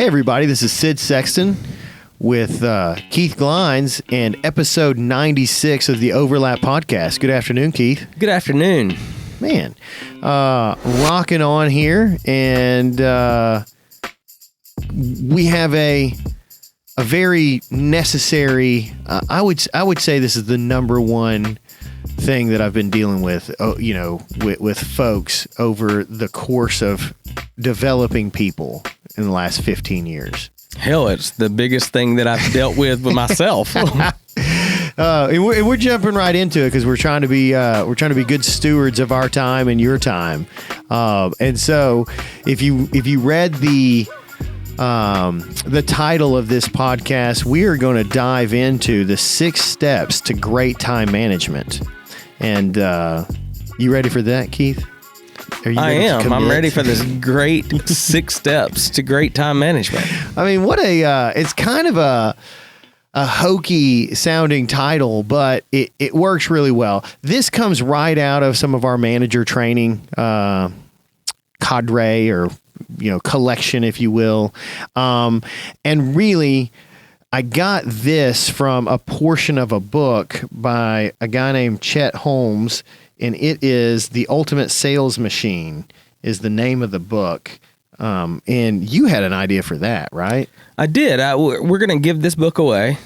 Hey everybody, this is Sid Sexton with Keith Glines and episode 96 of the Overlap podcast. Good afternoon, Keith. Good afternoon. Man, rocking on here, and we have a very necessary, I would say this is the number one thing that I've been dealing with, with folks over the course of developing people in the last 15 years. Hell, it's the biggest thing that I've dealt with myself. And we're jumping right into it because we're trying to be good stewards of our time and your time. And so, if you read the title of this podcast, we are going to dive into the 6 steps to great time management. And you ready for that, Keith? I am. I'm ready for this great 6 steps to great time management. I mean, it's kind of a hokey sounding title, but it works really well. This comes right out of some of our manager training, cadre or, collection, if you will. And really, I got this from a portion of a book by a guy named Chet Holmes, and it is The Ultimate Sales Machine is the name of the book. And you had an idea for that, right? I did. We're going to give this book away.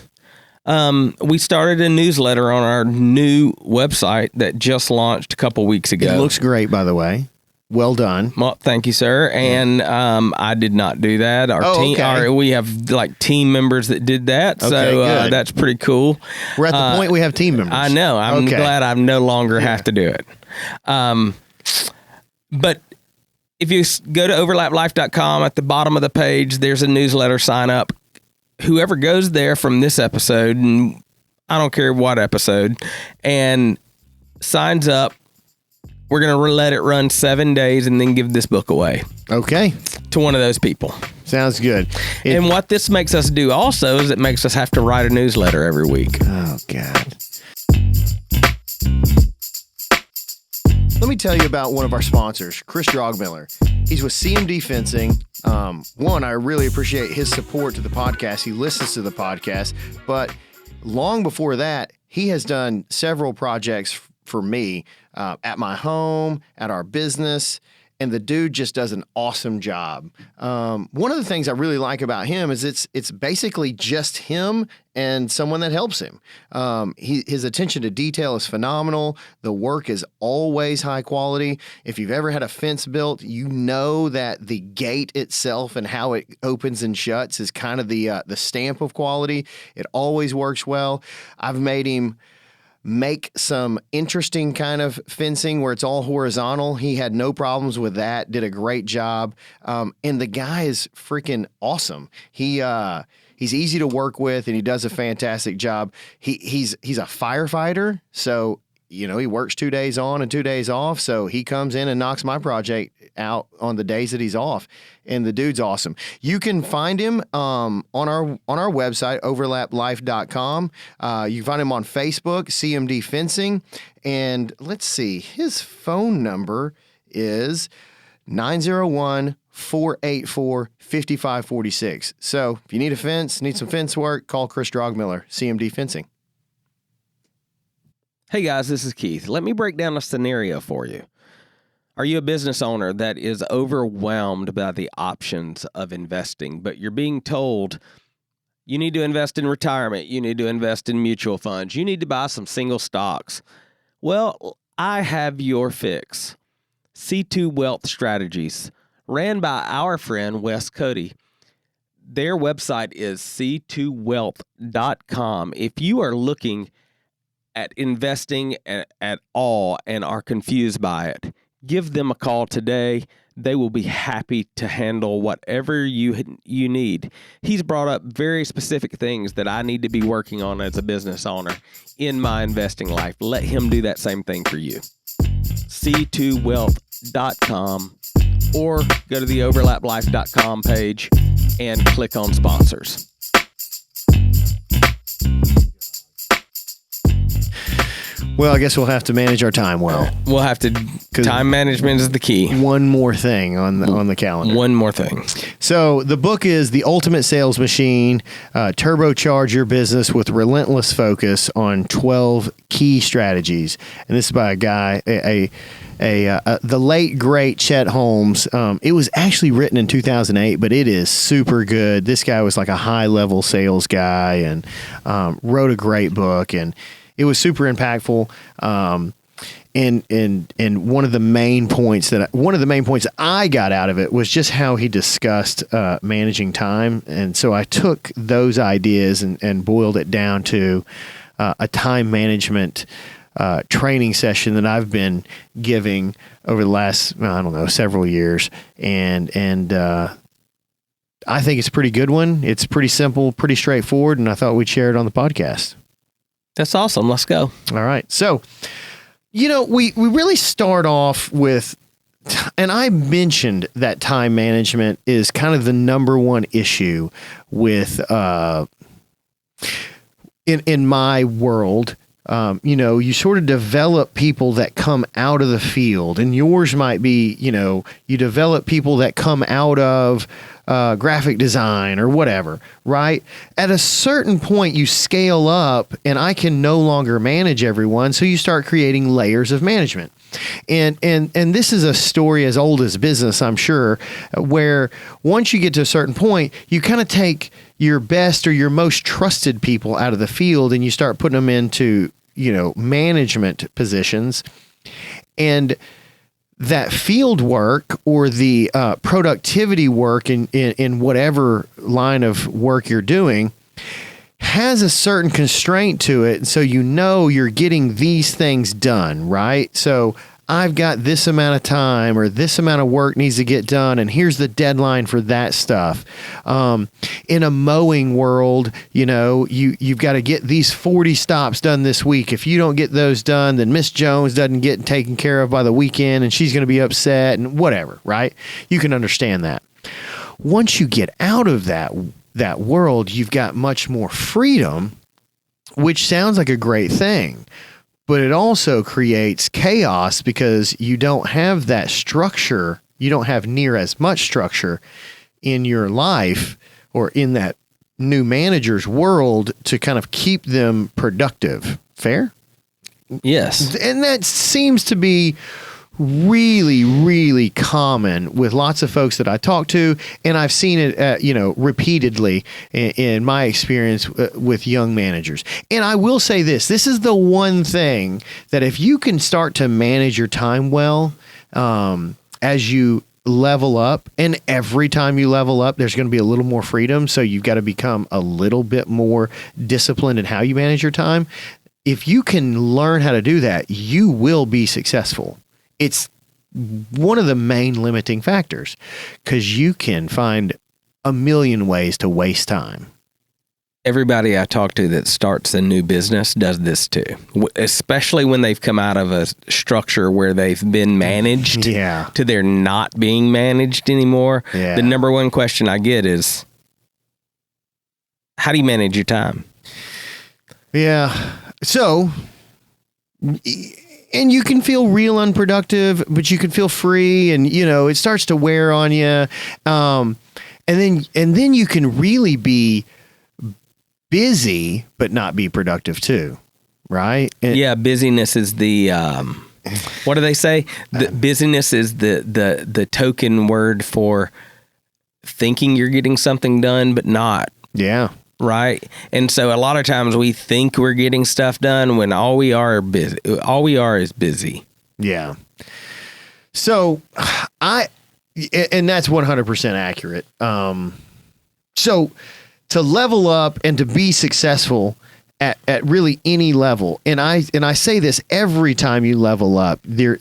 We started a newsletter on our new website that just launched a couple weeks ago. It looks great, by the way. Well done. Well, thank you, sir. And I did not do that. We have like team members that did that, so that's pretty cool. We're at the point we have team members. I know. I'm glad I no longer have to do it. But if you go to overlaplife.com, at the bottom of the page, there's a newsletter sign up. Whoever goes there from this episode, and I don't care what episode, and signs up, we're going to let it run 7 days and then give this book away. Okay. To one of those people. Sounds good. And what this makes us do also is it makes us have to write a newsletter every week. Oh, God. Let me tell you about one of our sponsors, Chris Drogmiller. He's with CMD Fencing. One, I really appreciate his support to the podcast. He listens to the podcast. But long before that, he has done several projects for me at my home, at our business, and the dude just does an awesome job. One of the things I really like about him is it's basically just him and someone that helps him. His attention to detail is phenomenal. The work is always high quality. If you've ever had a fence built, you know that the gate itself and how it opens and shuts is kind of the stamp of quality. It always works well. I've made him make some interesting kind of fencing where it's all horizontal. He had no problems with that, did a great job. And the guy is freaking awesome. He's easy to work with and he does a fantastic job. He's a firefighter. So, he works 2 days on and 2 days off. So he comes in and knocks my project out on the days that he's off. And the dude's awesome. You can find him on our website, overlaplife.com. You can find him on Facebook, CMD Fencing. And let's see, his phone number is 901-484-5546. So if you need a fence, need some fence work, call Chris Drogmiller, CMD Fencing. Hey guys, this is Keith. Let me break down a scenario for you. Are you a business owner that is overwhelmed by the options of investing, but you're being told you need to invest in retirement, you need to invest in mutual funds, you need to buy some single stocks? Well, I have your fix. C2 Wealth Strategies, ran by our friend Wes Cody. Their website is c2wealth.com. If you are looking at investing at all and are confused by it, give them a call today. They will be happy to handle whatever you need. He's brought up very specific things that I need to be working on as a business owner in my investing life. Let him do that same thing for you. c2wealth.com or go to the overlaplife.com page and click on sponsors. Well, I guess we'll have to manage our time well. We'll have to. Time management is the key. One more thing on the calendar. One more thing. So the book is The Ultimate Sales Machine, Turbocharge Your Business with Relentless Focus on 12 Key Strategies. And this is by a guy, the late, great Chet Holmes. It was actually written in 2008, but it is super good. This guy was like a high-level sales guy and wrote a great book, and it was super impactful. And one of the main points that I got out of it was just how he discussed managing time. And so I took those ideas and boiled it down to a time management training session that I've been giving over the last, several years. And I think it's a pretty good one. It's pretty simple, pretty straightforward. And I thought we'd share it on the podcast. That's awesome. Let's go. All right. So, we really start off with, and I mentioned that time management is kind of the number one issue with, in my world. You sort of develop people that come out of the field, and yours might be, you develop people that come out of graphic design or whatever, right? At a certain point, you scale up, and I can no longer manage everyone, so you start creating layers of management. And this is a story as old as business, I'm sure, where once you get to a certain point, you kind of take your best or your most trusted people out of the field, and you start putting them into, management positions. And that field work or the productivity work in whatever line of work you're doing has a certain constraint to it. And so you're getting these things done, right? So I've got this amount of time or this amount of work needs to get done, and here's the deadline for that stuff. In a mowing world, you've got to get these 40 stops done this week. If you don't get those done, then Miss Jones doesn't get taken care of by the weekend, and she's going to be upset and whatever, right? You can understand that. Once you get out of that world, you've got much more freedom, which sounds like a great thing. But it also creates chaos because you don't have that structure. You don't have near as much structure in your life or in that new manager's world to kind of keep them productive. Fair? Yes. And that seems to be really, really common with lots of folks that I talk to, and I've seen it, repeatedly in my experience with young managers. And I will say this is the one thing that if you can start to manage your time well, as you level up, and every time you level up, there's going to be a little more freedom. So you've got to become a little bit more disciplined in how you manage your time. If you can learn how to do that, you will be successful. It's one of the main limiting factors because you can find a million ways to waste time. Everybody I talk to that starts a new business does this too, especially when they've come out of a structure where they've been managed to they're not being managed anymore. Yeah. The number one question I get is, how do you manage your time? Yeah. So... And you can feel real unproductive, but you can feel free, and it starts to wear on you. And then you can really be busy, but not be productive too, right? Busyness is the what do they say? The busyness is the token word for thinking you're getting something done, but not. Yeah. Right. And so a lot of times we think we're getting stuff done when all we are is busy. Yeah. So and that's 100% accurate. So to level up and to be successful at really any level, and I say this every time you level up, you're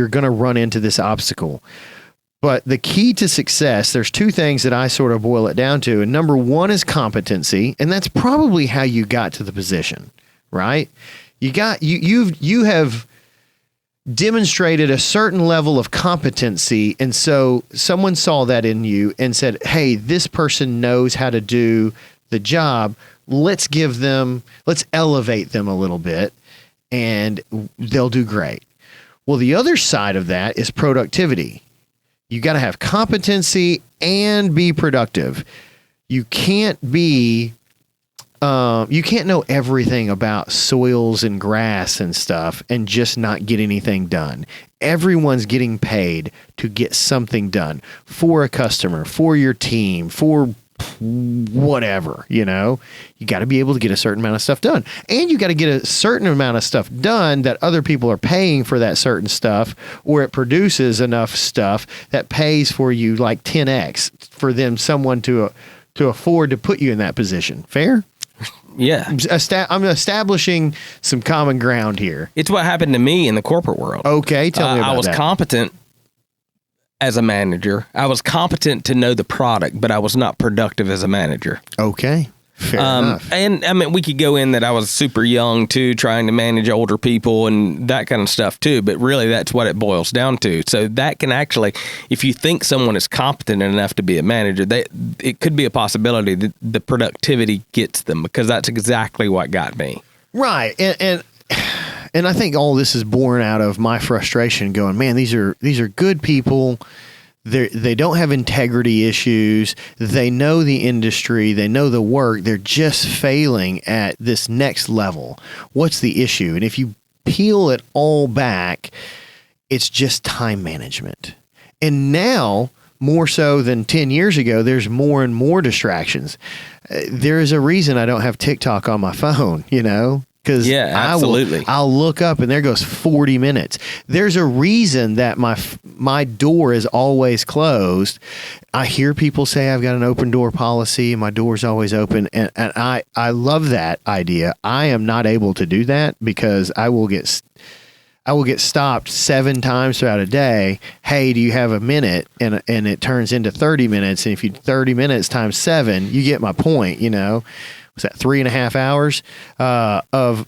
going to run into this obstacle. But the key to success, there's two things that I sort of boil it down to. And number one is competency. And that's probably how you got to the position, right? You have demonstrated a certain level of competency. And so someone saw that in you and said, hey, this person knows how to do the job. Let's elevate them a little bit. and they'll do great. Well, the other side of that is productivity. You got to have competency and be productive. You can't know everything about soils and grass and stuff and just not get anything done. Everyone's getting paid to get something done for a customer, for your team, for whatever, you got to be able to get a certain amount of stuff done, and you got to get a certain amount of stuff done that other people are paying for that certain stuff, or it produces enough stuff that pays for you like 10x for someone to afford to put you in that position. Fair? Yeah. I'm establishing some common ground here. It's what happened to me in the corporate world. Okay, tell me about that. I was competent as a manager. I was competent to know the product, but I was not productive as a manager. Okay, fair enough. And I mean, we could go in that I was super young too, trying to manage older people and that kind of stuff too, but really that's what it boils down to. So that can actually, if you think someone is competent enough to be a manager, it could be a possibility that the productivity gets them, because that's exactly what got me. Right. And I think all this is born out of my frustration going, man, these are good people. They don't have integrity issues. They know the industry. They know the work. They're just failing at this next level. What's the issue? And if you peel it all back, it's just time management. And now, more so than 10 years ago, there's more and more distractions. There is a reason I don't have TikTok on my phone, Because absolutely. I'll look up and there goes 40 minutes. There's a reason that my door is always closed. I hear people say I've got an open door policy and my door's always open. And I love that idea. I am not able to do that because I will get stopped 7 times throughout a day. Hey, do you have a minute? And it turns into 30 minutes. And if you 30 minutes times 7, you get my point, Was that 3.5 hours of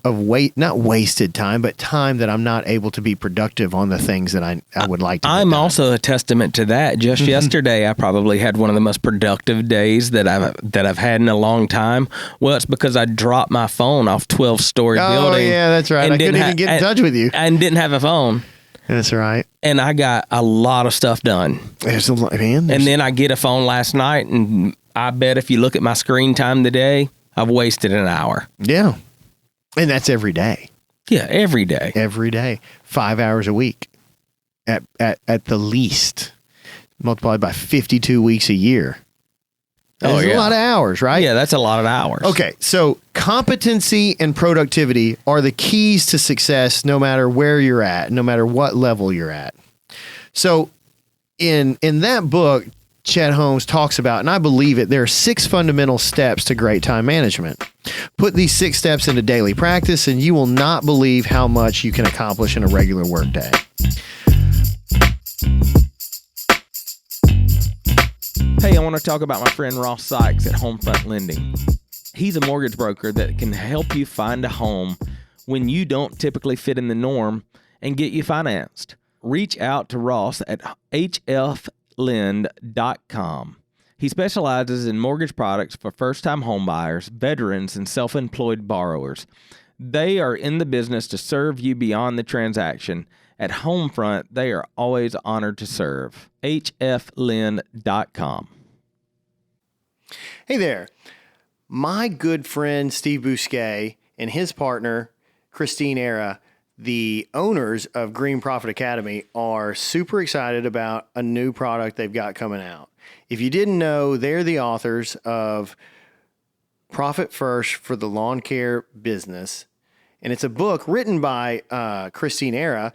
not wasted time, but time that I'm not able to be productive on the things that I would like to do. I'm also a testament to that. Just yesterday, I probably had one of the most productive days that I've had in a long time. Well, it's because I dropped my phone off 12-story building. Oh, yeah, that's right. I couldn't even get in touch with you. And didn't have a phone. That's right. And I got a lot of stuff done. There's a lot, man. And then I get a phone last night, and I bet if you look at my screen time today, I've wasted an hour. Yeah. And that's every day. Yeah, every day. Every day. 5 hours a week at the least. Multiplied by 52 weeks a year. That's a lot of hours, right? Yeah, that's a lot of hours. Okay, so competency and productivity are the keys to success no matter where you're at, no matter what level you're at. So in that book, Chet Holmes talks about, and I believe it, there are 6 fundamental steps to great time management. Put these 6 steps into daily practice, and you will not believe how much you can accomplish in a regular workday. Hey, I want to talk about my friend Ross Sykes at Homefront Lending. He's a mortgage broker that can help you find a home when you don't typically fit in the norm and get you financed. Reach out to Ross at hflend.com. He specializes in mortgage products for first-time homebuyers, veterans, and self-employed borrowers. They are in the business to serve you beyond the transaction. At Homefront, they are always honored to serve. hflend.com. Hey there. My good friend Steve Bousquet and his partner, Christine Era, the owners of Green Profit Academy, are super excited about a new product they've got coming out. If you didn't know, they're the authors of Profit First for the Lawn Care Business. And it's a book written by Christine Era.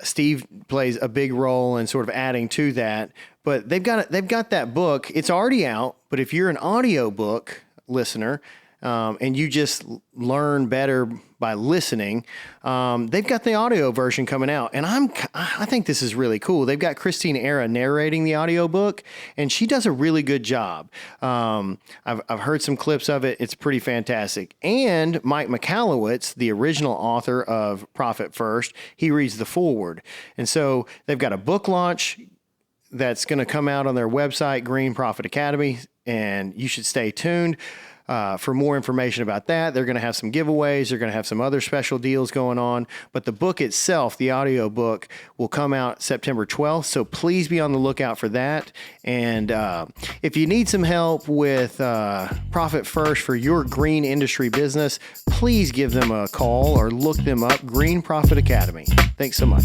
Steve plays a big role in sort of adding to that. But they've got that book. It's already out. But if you're an audiobook listener and you just learn better by listening, they've got the audio version coming out. And I think this is really cool. They've got Christine Era narrating the audiobook, and she does a really good job. I've heard some clips of it. It's pretty fantastic. And Mike Michalowicz, the original author of Profit First, he reads the foreword. And so they've got a book launch that's going to come out on their website, Green Profit Academy, and you should stay tuned. for more information about that. They're going to have some giveaways. They're going to have some other special deals going on. But the book itself, the audio book, will come out September 12th. So please be on the lookout for that. And if you need some help with Profit First for your green industry business, please give them a call or look them up, Green Profit Academy. Thanks so much.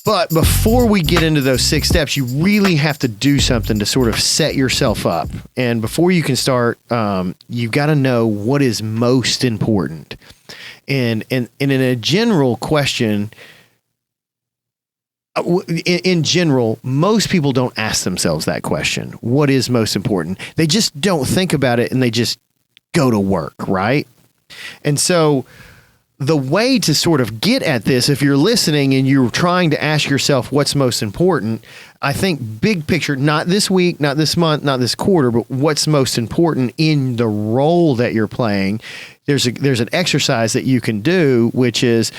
But before we get into those 6 steps, you really have to do something to sort of set yourself up. And before you can start, you've got to know what is most important. And in a general question, in general, most people don't ask themselves that question. What is most important? They just don't think about it and they just go to work, right? And so the way to sort of get at this, if you're listening and you're trying to ask yourself what's most important, I think big picture, not this week, not this month, not this quarter, but what's most important in the role that you're playing, there's an exercise that you can do, which is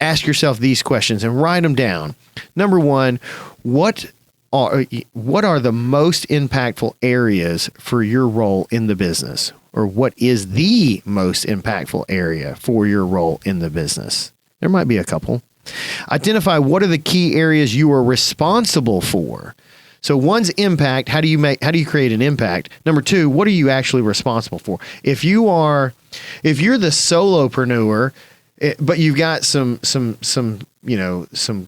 ask yourself these questions and write them down. Number one, what are the most impactful areas for your role in the business? Or what is the most impactful area for your role in the business? There might be a couple. Identify what are the key areas you are responsible for. So one's impact, how do you create an impact? Number two, what are you actually responsible for? If you're the solopreneur, but you've got some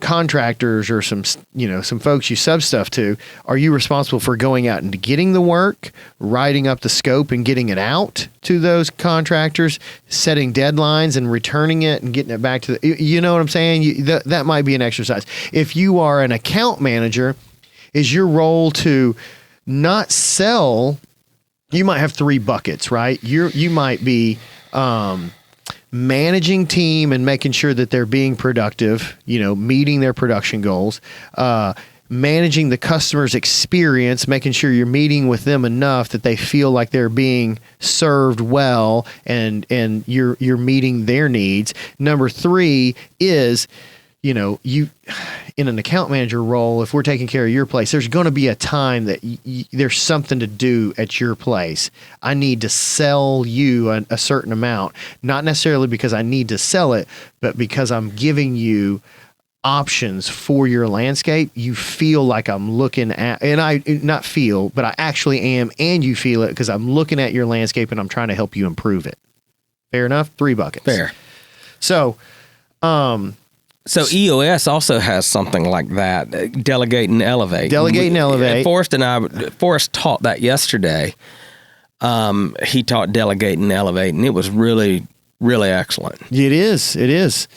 contractors or some folks you sub stuff to, are you responsible for going out and getting the work, writing up the scope and getting it out to those contractors, setting deadlines and returning it and getting it back to you know what I'm saying? That might be an exercise. If you are an account manager, is your role to not sell? You might have 3 buckets, right? You might be, managing team and making sure that they're being productive, meeting their production goals, managing the customer's experience, making sure you're meeting with them enough that they feel like they're being served well and you're meeting their needs. Number 3 is, you in an account manager role, if we're taking care of your place, there's going to be a time that there's something to do at your place. I need to sell you a certain amount, not necessarily because I need to sell it, but because I'm giving you options for your landscape. You feel like I'm looking at, and I not feel, but I actually am, and you feel it because I'm looking at your landscape and I'm trying to help you improve it. Fair enough? 3 buckets. Fair. So EOS also has something like that, delegate and elevate. Delegate and elevate. Forrest taught that yesterday. He taught delegate and elevate, and it was really, really excellent. It is.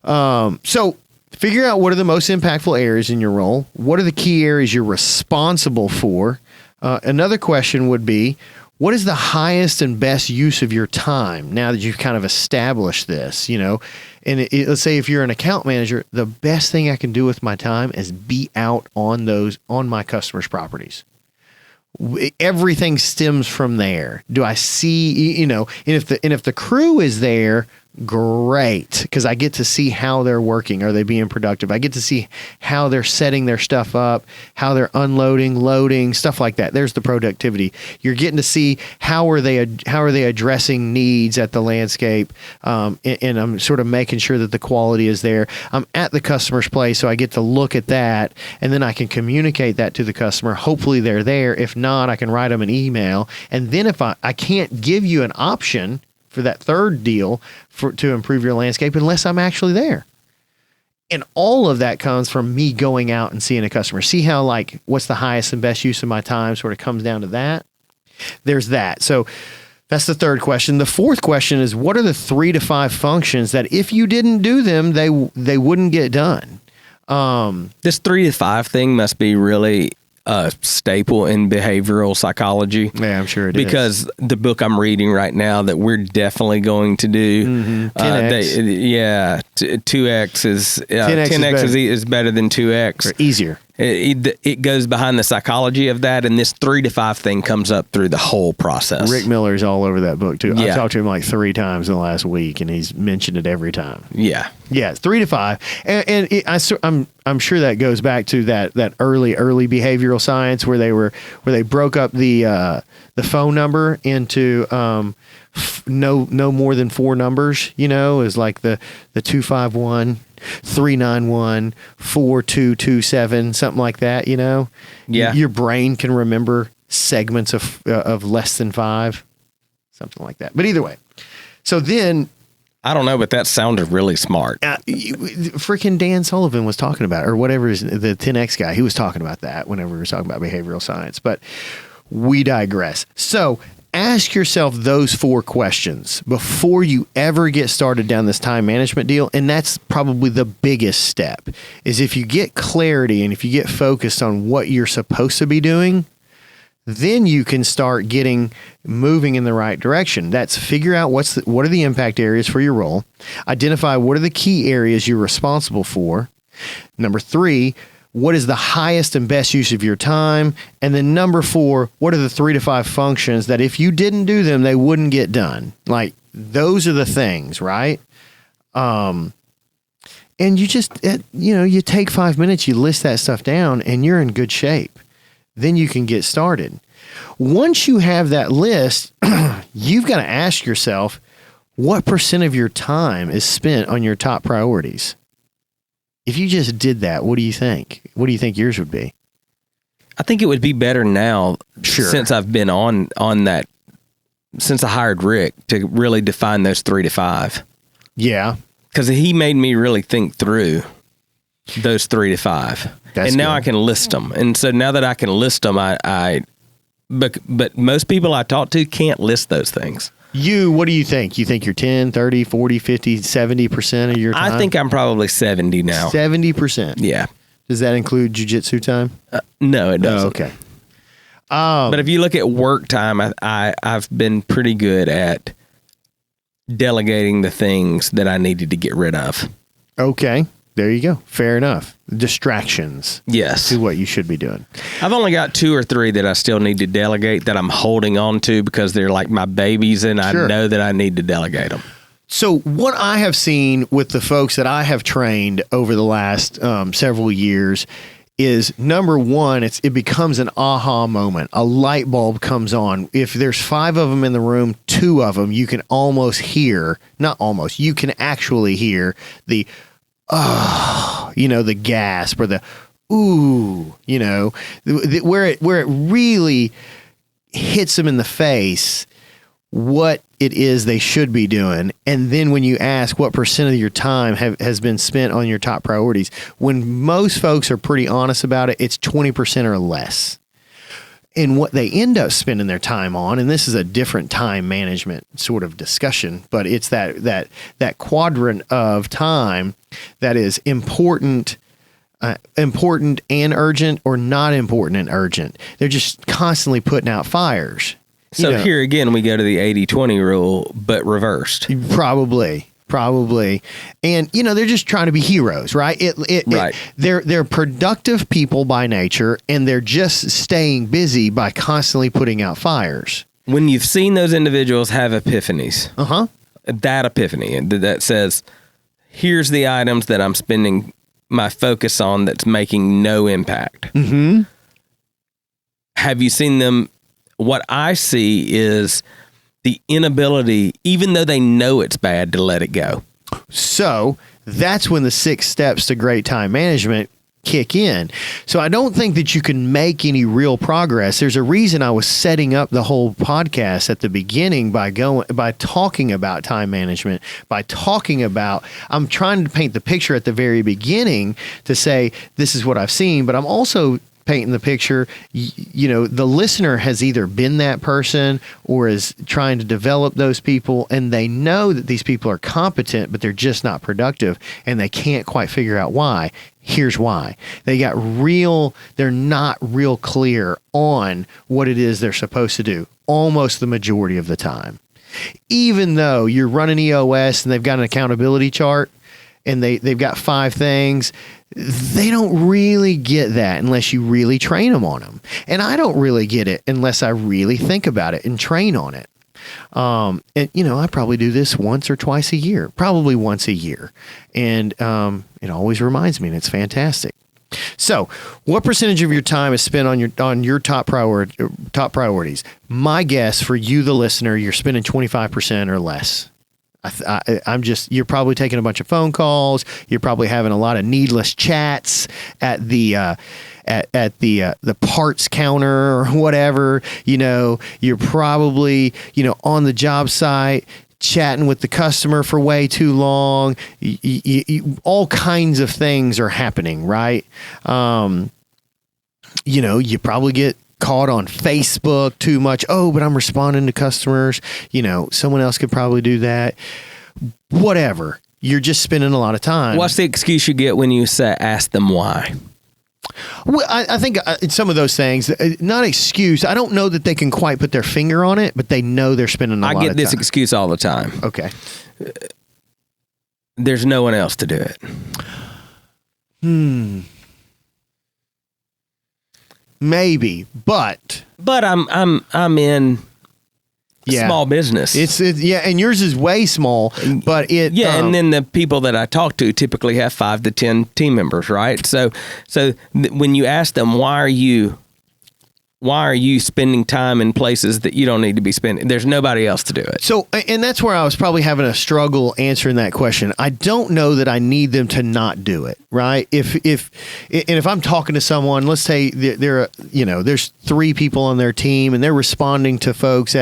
So figure out what are the most impactful areas in your role. What are the key areas you're responsible for? Another question would be, what is the highest and best use of your time now that you've kind of established this, And let's say if you're an account manager, the best thing I can do with my time is be out on my customers' properties. Everything stems from there. Do I see, and if the crew is there, great, because I get to see how they're working. Are they being productive? I get to see how they're setting their stuff up, how they're unloading, loading, stuff like that. There's the productivity. You're getting to see how are they addressing needs at the landscape, and I'm sort of making sure that the quality is there. I'm at the customer's place, so I get to look at that, and then I can communicate that to the customer. Hopefully they're there. If not, I can write them an email, and then if I can't give you an option for that third deal to improve your landscape unless I'm actually there. And all of that comes from me going out and seeing a customer. See how what's the highest and best use of my time sort of comes down to that. There's that. So that's the third question. The fourth question is, what are the 3 to 5 functions that if you didn't do them, they wouldn't get done? This 3 to 5 thing must be really a staple in behavioral psychology. Yeah, I'm sure it is. Because the book I'm reading right now that we're definitely going to do, 10X. 2X is 10X is better than 2X. Or easier. It goes behind the psychology of that, and this 3 to 5 thing comes up through the whole process. Rick Miller's all over that book too. Yeah. I've talked to him like 3 times in the last week, and he's mentioned it every time. Yeah. Yeah, 3 to 5, and I'm sure that goes back to that early behavioral science where they broke up the phone number into no more than 4 numbers. Is like the 251, 391, 4227, something like that. Yeah. Your brain can remember segments of less than 5, something like that. But either way, so then. I don't know, but that sounded really smart. Freaking Dan Sullivan was talking about it, or whatever the 10X guy. He was talking about that whenever we were talking about behavioral science. But we digress. So ask yourself those 4 questions before you ever get started down this time management deal. And that's probably the biggest step, is if you get clarity and if you get focused on what you're supposed to be doing, then you can start moving in the right direction. That's figure out what are the impact areas for your role. Identify what are the key areas you're responsible for. Number 3, what is the highest and best use of your time? And then number 4, what are the 3 to 5 functions that if you didn't do them, they wouldn't get done? Like, those are the things, right? And you just, you take 5 minutes, you list that stuff down, and you're in good shape. Then you can get started. Once you have that list, you've got to ask yourself, what % of your time is spent on your top priorities? If you just did that, what do you think? What do you think yours would be? I think it would be better now, since I've been on that, since I hired Rick to really define those 3 to 5. Yeah. Because he made me really think through those 3 to 5. That's and now good. I can list them. And so now that I can list them, but most people I talk to can't list those things. What do you think? You think you're 10, 30, 40, 50, 70% of your time? I think I'm probably 70 now. 70%? Yeah. Does that include jiu-jitsu time? No, it doesn't. Oh, okay. But if you look at work time, I've been pretty good at delegating the things that I needed to get rid of. Okay. There you go. Fair enough. Distractions. Yes. To what you should be doing. I've only got 2 or 3 that I still need to delegate that I'm holding on to because they're like my babies and I know that I need to delegate them. So what I have seen with the folks that I have trained over the last several years is, number one, it becomes an aha moment. A light bulb comes on. If there's 5 of them in the room, 2 of them, you can you can actually hear the the gasp or the ooh, where it really hits them in the face what it is they should be doing. And then when you ask what % of your time has been spent on your top priorities, when most folks are pretty honest about it, it's 20% or less. And what they end up spending their time on, and this is a different time management sort of discussion, but it's that quadrant of time that is important and urgent, or not important and urgent. They're just constantly putting out fires. So here again, we go to the 80-20 rule, but reversed. Probably. And, they're just trying to be heroes, right? Right. They're productive people by nature, and they're just staying busy by constantly putting out fires. When you've seen those individuals have epiphanies, that epiphany that says, here's the items that I'm spending my focus on that's making no impact. Mm-hmm. Have you seen them? What I see is the inability, even though they know it's bad, to let it go. So that's when the 6 steps to great time management kick in. So I don't think that you can make any real progress. There's a reason I was setting up the whole podcast at the beginning by talking about time management, I'm trying to paint the picture at the very beginning to say, this is what I've seen, but I'm also painting the picture, the listener has either been that person or is trying to develop those people, and they know that these people are competent, but they're just not productive, and they can't quite figure out why. Here's why. They're not real clear on what it is they're supposed to do almost the majority of the time. Even though you're running EOS and they've got an accountability chart, and they've got 5 things. They don't really get that unless you really train them on them. And I don't really get it unless I really think about it and train on it. And I probably do this once or twice a year, probably once a year. And it always reminds me, and it's fantastic. So, what percentage of your time is spent on your top priorities? My guess for you, the listener, you're spending 25% or less. You're probably taking a bunch of phone calls. You're probably having a lot of needless chats at the parts counter or whatever. You're probably on the job site chatting with the customer for way too long. All kinds of things are happening, right? You probably get caught on Facebook too much. Oh, but I'm responding to customers. Someone else could probably do that. Whatever. You're just spending a lot of time. What's the excuse you get when you ask them why? Well, I think some of those things, not excuse. I don't know that they can quite put their finger on it, but they know they're spending a lot of time. I get this excuse all the time. Okay. There's no one else to do it. Maybe, but I'm in small business. It's and yours is way small, but and then the people that I talk to typically have 5 to 10 team members, right? So when you ask them why are you spending time in places that you don't need to be spending? There's nobody else to do it. So, and that's where I was probably having a struggle answering that question. I don't know that I need them to not do it, right? If I'm talking to someone, let's say there's 3 people on their team and they're responding to folks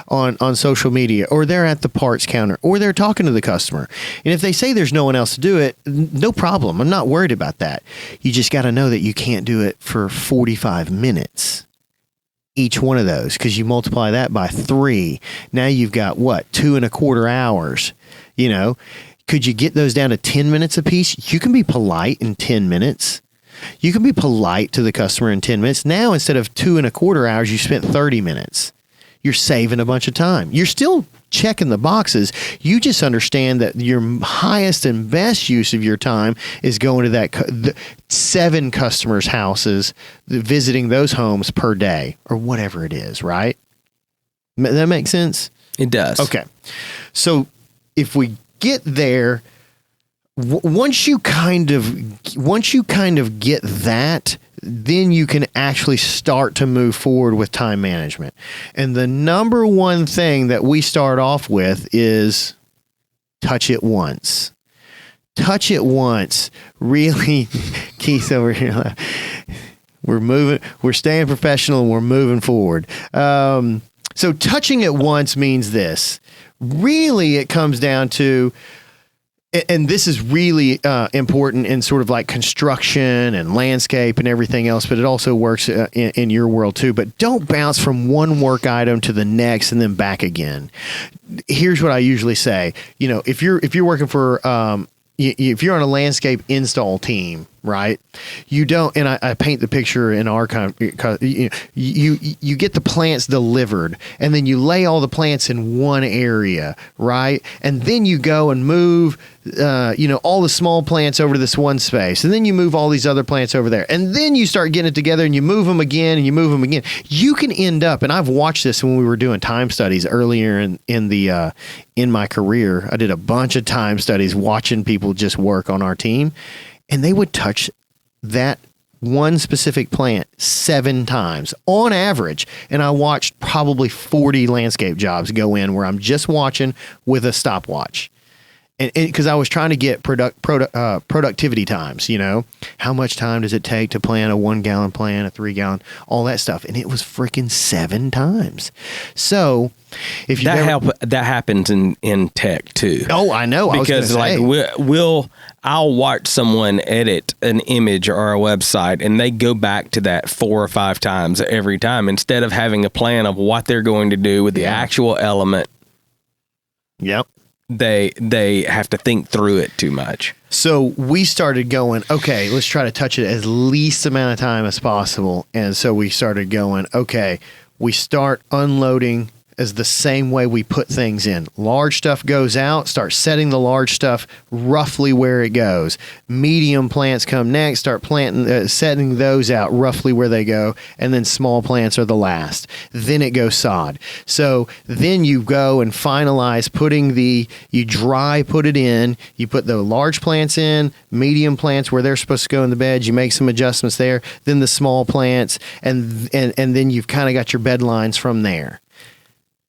on social media, or they're at the parts counter, or they're talking to the customer. And if they say there's no one else to do it, no problem. I'm not worried about that. You just got to know that you can't do it for 45 minutes. Each one of those, because you multiply that by 3. Now you've got 2.25 hours. Could you get those down to 10 minutes a piece? You can be polite in 10 minutes. You can be polite to the customer in 10 minutes. Now, instead of 2.25 hours, you spent 30 minutes. You're saving a bunch of time. You're still checking the boxes. You just understand that your highest and best use of your time is going to the 7 customers' houses, visiting those homes per day, or whatever it is, right? That makes sense? It does. Okay. So if we get there, once you kind of get that, then you can actually start to move forward with time management. And the number one thing that we start off with is touch it once. Touch it once. Really, Keith over here. We're staying professional and we're moving forward. So touching it once means this. Really, it comes down to, and this is really important in sort of like construction and landscape and everything else, but it also works in your world too. But don't bounce from one work item to the next and then back again. Here's what I usually say. If you're working for, if you're on a landscape install team, right? You don't, and I paint the picture in our you get the plants delivered, and then you lay all the plants in one area, right? And then you go and move, all the small plants over to this one space, and then you move all these other plants over there, and then you start getting it together, and you move them again, and you move them again. You can end up, and I've watched this when we were doing time studies earlier in my career. I did a bunch of time studies watching people just work on our team. And they would touch that one specific plant 7 times on average. And I watched probably 40 landscape jobs go in where I'm just watching with a stopwatch. And because I was trying to get productivity times, how much time does it take to plant a 1-gallon plant, a 3-gallon, all that stuff. And it was freaking 7 times. So if you that happens in tech too. Oh, I know. Because I'll watch someone edit an image or a website, and they go back to that 4 or 5 times every time instead of having a plan of what they're going to do with the actual element. Yep. They have to think through it too much. So we started going, okay, let's try to touch it as least amount of time as possible. And so we started going, okay, we start unloading is the same way we put things in. Large stuff goes out, start setting the large stuff roughly where it goes. Medium plants come next, start setting those out roughly where they go, and then small plants are the last. Then it goes sod. So then you go and finalize you dry put it in, you put the large plants in, medium plants where they're supposed to go in the bed, you make some adjustments there, then the small plants, and then you've kind of got your bed lines from there.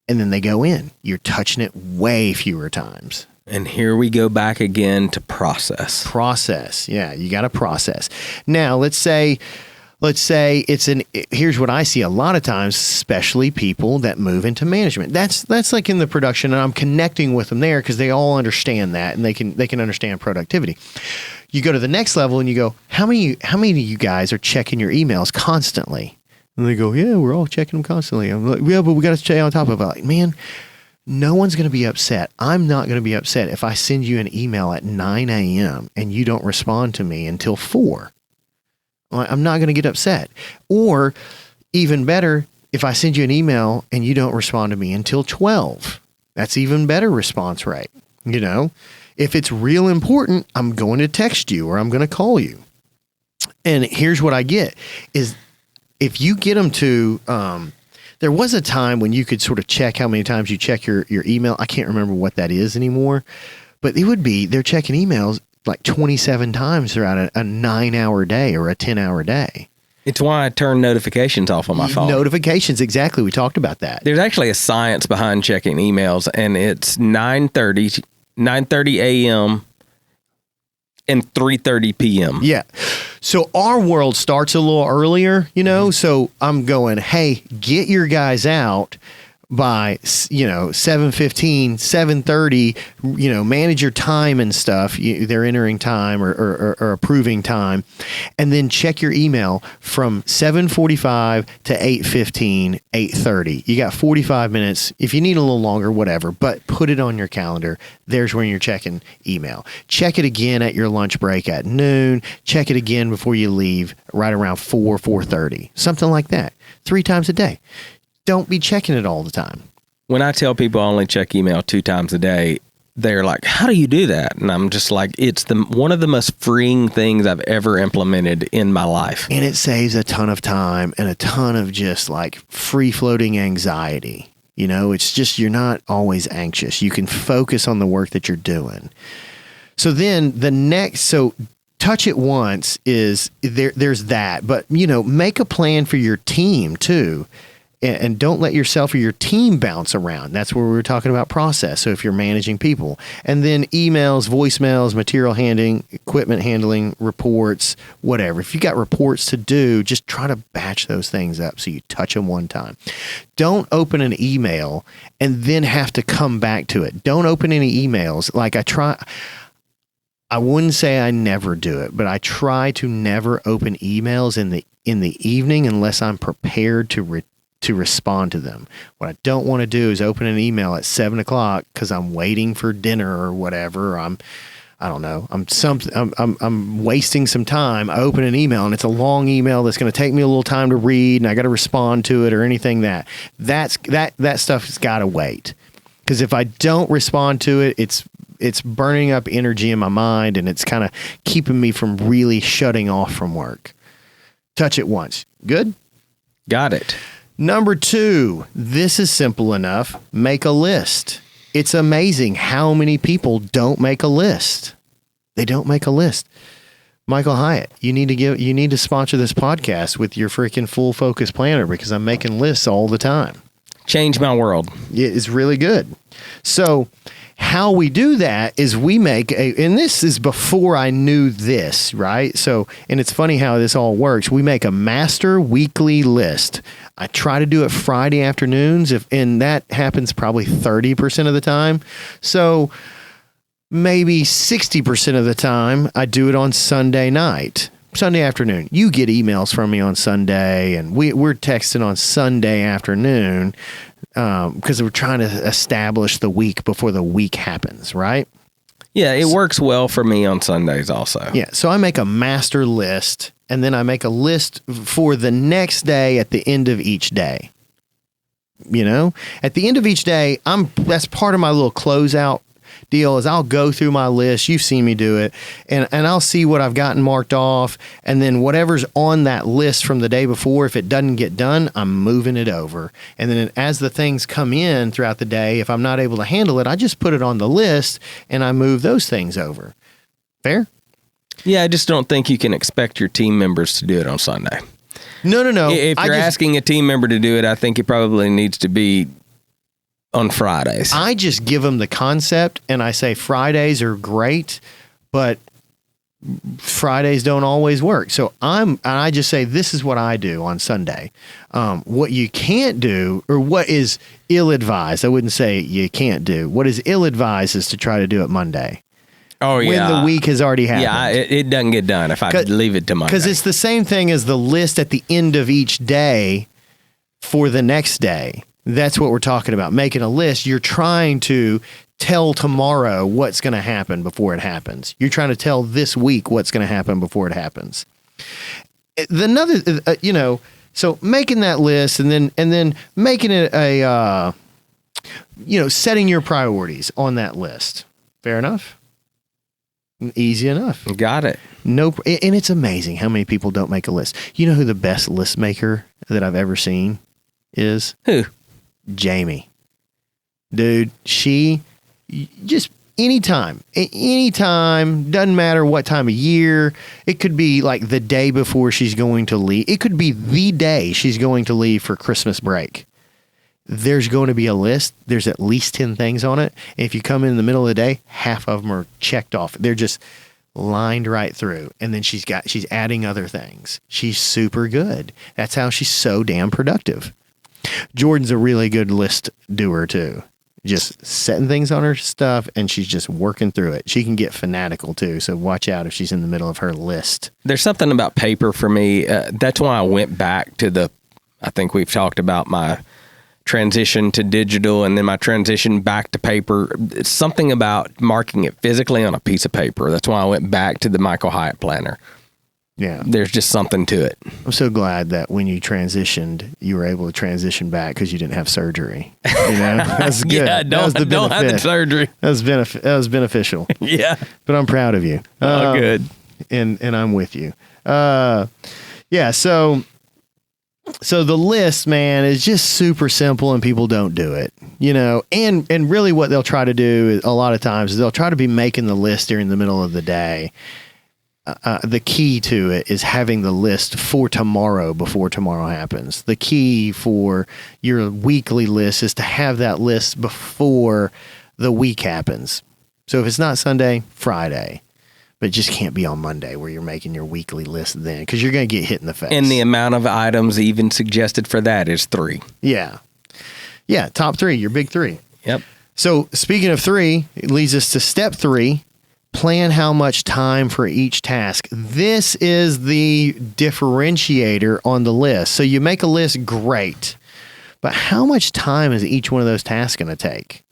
And then they go in. You're touching it way fewer times. And here we go back again to process. Process. Yeah, you got to process. Now, let's say here's what I see a lot of times, especially people that move into management. That's like in the production, and I'm connecting with them there because they all understand that, and they can understand productivity. You go to the next level and you go, how many of you guys are checking your emails constantly? And they go, yeah, we're all checking them constantly. I'm like, yeah, but we got to stay on top of it. Like, man, no one's going to be upset. I'm not going to be upset if I send you an email at 9 a.m. and you don't respond to me until 4. I'm not going to get upset. Or even better, if I send you an email and you don't respond to me until 12, that's even better response rate. You know, if it's real important, I'm going to text you or I'm going to call you. And here's what I get is, if you get them to, there was a time when you could sort of check how many times you check your email. I can't remember what that is anymore, but it would be they're checking emails like 27 times throughout a 9-hour day or a 10-hour day. It's why I turn notifications off on my phone. Notifications, exactly. We talked about that. There's actually a science behind checking emails, and it's 9:30 a.m. and 3:30 p.m. Yeah. So our world starts a little earlier, you know, so I'm going, hey, get your guys out by, 7:15, 7:30, manage your time and stuff. They're entering time or approving time, and then check your email from 7:45 to 8:15, 8:30. You got 45 minutes. If you need a little longer, whatever, but put it on your calendar. There's when you're checking email. Check it again at your lunch break at noon. Check it again before you leave right around 4:30, something like that. 3 times a day. Don't be checking it all the time. When I tell people I only check email 2 times a day, they're like, how do you do that? And I'm just like, it's one of the most freeing things I've ever implemented in my life. And it saves a ton of time and a ton of just like free-floating anxiety. You know, it's just you're not always anxious. You can focus on the work that you're doing. So then touch it once is there's that. But, make a plan for your team too. And don't let yourself or your team bounce around. That's where we were talking about process. So if you're managing people, and then emails, voicemails, material handling, equipment handling, reports, whatever. If you got reports to do, just try to batch those things up so you touch them one time. Don't open an email and then have to come back to it. Don't open any emails. Like I wouldn't say I never do it, but I try to never open emails in the evening unless I'm prepared to respond to them. What I don't want to do is open an email at 7:00 because I'm waiting for dinner or whatever. I'm wasting some time. I open an email and it's a long email that's going to take me a little time to read and I got to respond to it or anything that stuff has got to wait. Because if I don't respond to it, it's burning up energy in my mind and it's kind of keeping me from really shutting off from work. Touch it once. Good? Got it. Number 2, this is simple enough. Make a list. It's amazing how many people don't make a list. They don't make a list. Michael Hyatt, you need to sponsor this podcast with your freaking full focus planner because I'm making lists all the time. Change my world. It's really good. So how we do that is we make and this is before I knew this, right? So, and it's funny how this all works. We make a master weekly list. I try to do it Friday afternoons, and that happens probably 30% of the time. So maybe 60% of the time I do it on Sunday night, Sunday afternoon. You get emails from me on Sunday, and we're texting on Sunday afternoon because we're trying to establish the week before the week happens, right? Yeah, it works well for me on Sundays also. Yeah, so I make a master list, and then I make a list for the next day at the end of each day. At the end of each day, that's part of my little closeout deal is I'll go through my list. You've seen me do it, and I'll see what I've gotten marked off, and then whatever's on that list from the day before, if it doesn't get done, I'm moving it over. And then as the things come in throughout the day, if I'm not able to handle it, I just put it on the list and I move those things over. Fair? Yeah, I just don't think you can expect your team members to do it on Sunday. No. If you're asking a team member to do it, I think it probably needs to be on Fridays. I just give them the concept and I say Fridays are great, but Fridays don't always work. So I just say, this is what I do on Sunday. What you can't do, or what is ill-advised, I wouldn't say you can't do. What is ill-advised is to try to do it Monday. Oh, yeah. When the week has already happened. Yeah, it doesn't get done if I leave it to Monday. Because it's the same thing as the list at the end of each day for the next day. That's what we're talking about. Making a list. You're trying to tell tomorrow what's going to happen before it happens. You're trying to tell this week what's going to happen before it happens. So making that list and then making it a, setting your priorities on that list. Fair enough? Easy enough. Got it. No, and it's amazing how many people don't make a list. You know who the best list maker that I've ever seen is? Who? Jamie. Dude, she just anytime, doesn't matter what time of year. It could be like the day before she's going to leave. It could be the day she's going to leave for Christmas break. There's going to be a list. There's at least 10 things on it. And if you come in the middle of the day, half of them are checked off. They're just lined right through. And then she's adding other things. She's super good. That's how she's so damn productive. Jordan's a really good list doer too. Just setting things on her stuff and she's just working through it. She can get fanatical too. So watch out if she's in the middle of her list. There's something about paper for me. That's why I went back to I think we've talked about my transition to digital and then my transition back to paper. It's something about marking it physically on a piece of paper. That's why I went back to the Michael Hyatt planner. Yeah. There's just something to it. I'm so glad that when you transitioned, you were able to transition back because you didn't have surgery. That's good. Yeah, don't have the surgery. That was beneficial. Yeah. But I'm proud of you. Oh, good. And I'm with you. So the list, man, is just super simple and people don't do it, and really what they'll try to do a lot of times is they'll try to be making the list during the middle of the day. The key to it is having the list for tomorrow before tomorrow happens. The key for your weekly list is to have that list before the week happens. So if it's not Sunday, Friday. But it just can't be on Monday where you're making your weekly list then because you're going to get hit in the face. And the amount of items even suggested for that is 3. Yeah. Yeah, top 3, your big 3. Yep. So speaking of 3, it leads us to step 3, plan how much time for each task. This is the differentiator on the list. So you make a list, great. But how much time is each one of those tasks going to take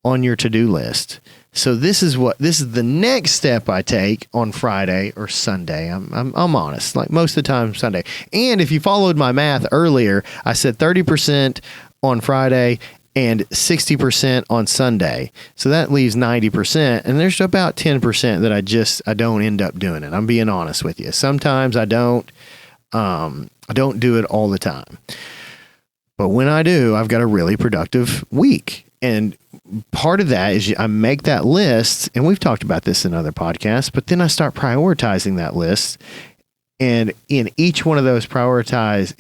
on your to-do list? So this is the next step I take on Friday or Sunday. I'm honest, like most of the time Sunday. And if you followed my math earlier, I said 30% on Friday and 60% on Sunday. So that leaves 90%. And there's about 10% that I don't end up doing it. I'm being honest with you. Sometimes I don't do it all the time. But when I do, I've got a really productive week. And part of that is I make that list, and we've talked about this in other podcasts, but then I start prioritizing that list. And in each one of those lists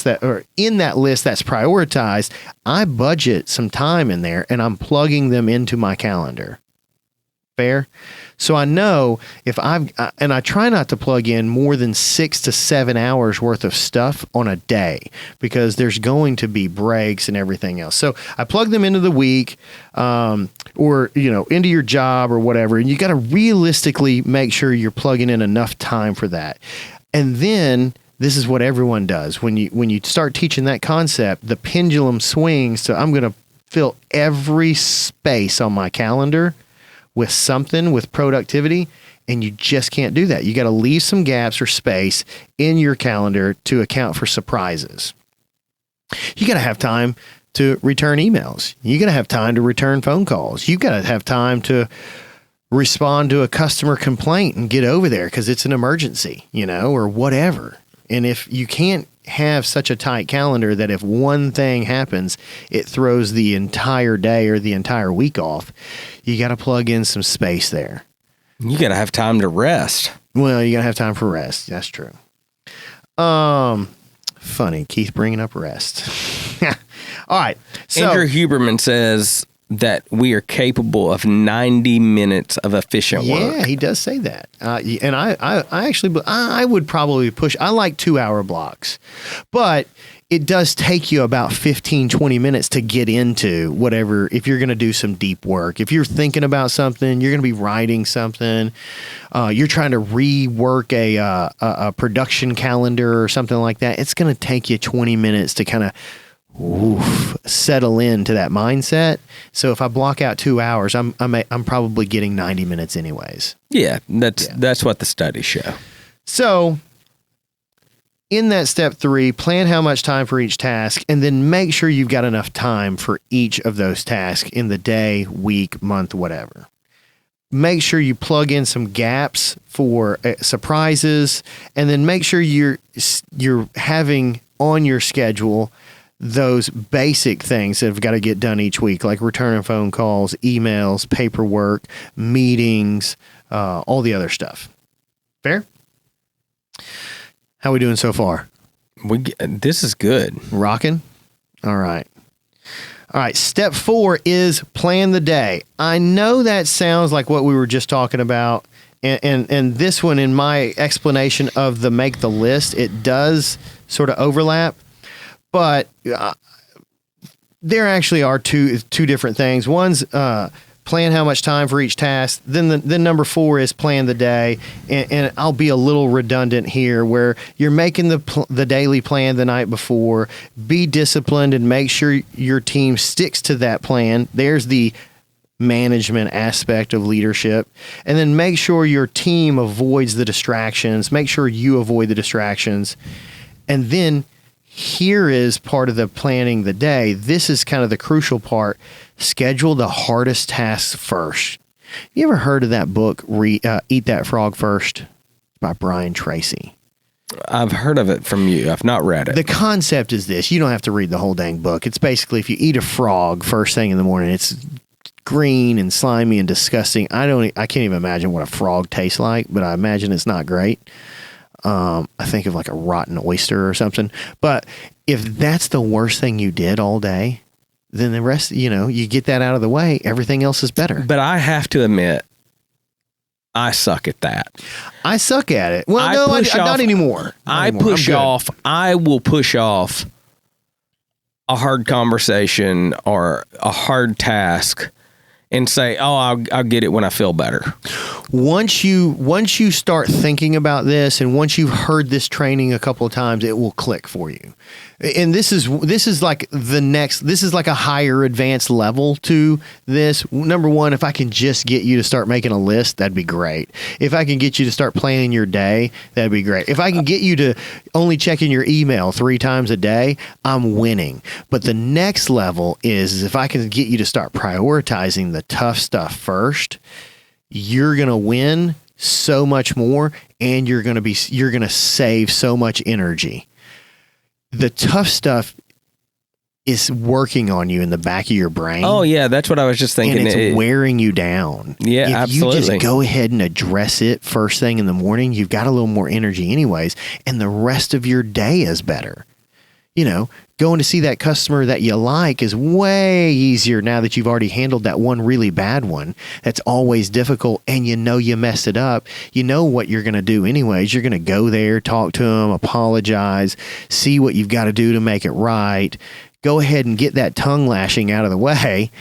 in that list that's prioritized, I budget some time in there and I'm plugging them into my calendar. Fair? So I know and I try not to plug in more than 6 to 7 hours worth of stuff on a day because there's going to be breaks and everything else. So I plug them into the week, or, into your job or whatever. And you got to realistically make sure you're plugging in enough time for that. And then this is what everyone does. When you start teaching that concept, the pendulum swings to I'm going to fill every space on my calendar with something, with productivity, and you just can't do that. You got to leave some gaps or space in your calendar to account for surprises. You got to have time to return emails. You got to have time to return phone calls. You got to have time to respond to a customer complaint and get over there because it's an emergency, or whatever. And if you can't have such a tight calendar that if one thing happens, it throws the entire day or the entire week off, you got to plug in some space there. You got to have time to rest. Well, you got to have time for rest. That's true. Funny, Keith bringing up rest. All right. So, Andrew Huberman says that we are capable of 90 minutes of efficient work. Yeah, he does say that. And I actually, I would probably push. I like 2-hour blocks, but it does take you about 15, 20 minutes to get into whatever. If you're going to do some deep work, if you're thinking about something, you're going to be writing something, you're trying to rework a production calendar or something like that, it's going to take you 20 minutes to kind of settle into that mindset. So if I block out 2 hours, I'm probably getting 90 minutes anyways. Yeah, that's what the studies show. So in that step 3, plan how much time for each task, and then make sure you've got enough time for each of those tasks in the day, week, month, whatever. Make sure you plug in some gaps for surprises, and then make sure you're having on your schedule those basic things that have got to get done each week, like returning phone calls, emails, paperwork, meetings, all the other stuff. Fair? How we doing so far? This is good. Rocking? All right. All right. Step 4 is plan the day. I know that sounds like what we were just talking about. And this one, in my explanation of the make the list, it does sort of overlap. But there actually are two different things. One's plan how much time for each task. Then number 4 is plan the day. And I'll be a little redundant here, where you're making the daily plan the night before. Be disciplined and make sure your team sticks to that plan. There's the management aspect of leadership. And then make sure your team avoids the distractions. Make sure you avoid the distractions. And then here is part of the planning the day. This is kind of the crucial part. Schedule the hardest tasks first. You ever heard of that book, Eat That Frog First, by Brian Tracy? I've heard of it from you. I've not read it. The concept is this. You don't have to read the whole dang book. It's basically, if you eat a frog first thing in the morning, it's green and slimy and disgusting. I can't even imagine what a frog tastes like, but I imagine it's not great. I think of like a rotten oyster or something. But if that's the worst thing you did all day, then the rest, you get that out of the way, everything else is better. But I have to admit, I suck at that. I suck at it. Well, not anymore. I will push off a hard conversation or a hard task and say, I'll get it when I feel better. Once you start thinking about this, and once you've heard this training a couple of times, it will click for you. And this is like this is like a higher advanced level to this. Number 1, if I can just get you to start making a list, that'd be great. If I can get you to start planning your day, that'd be great. If I can get you to only checking your email 3 times a day, I'm winning. But the next level is if I can get you to start prioritizing the tough stuff first, you're going to win so much more, and you're going to save so much energy. The tough stuff is working on you in the back of your brain. Oh, yeah, that's what I was just thinking. And it's wearing you down. Yeah, absolutely. If you just go ahead and address it first thing in the morning, you've got a little more energy anyways, and the rest of your day is better. Going to see that customer that you like is way easier now that you've already handled that one really bad one. That's always difficult, and you messed it up. You know what you're going to do anyways. You're going to go there, talk to them, apologize, see what you've got to do to make it right. Go ahead and get that tongue lashing out of the way.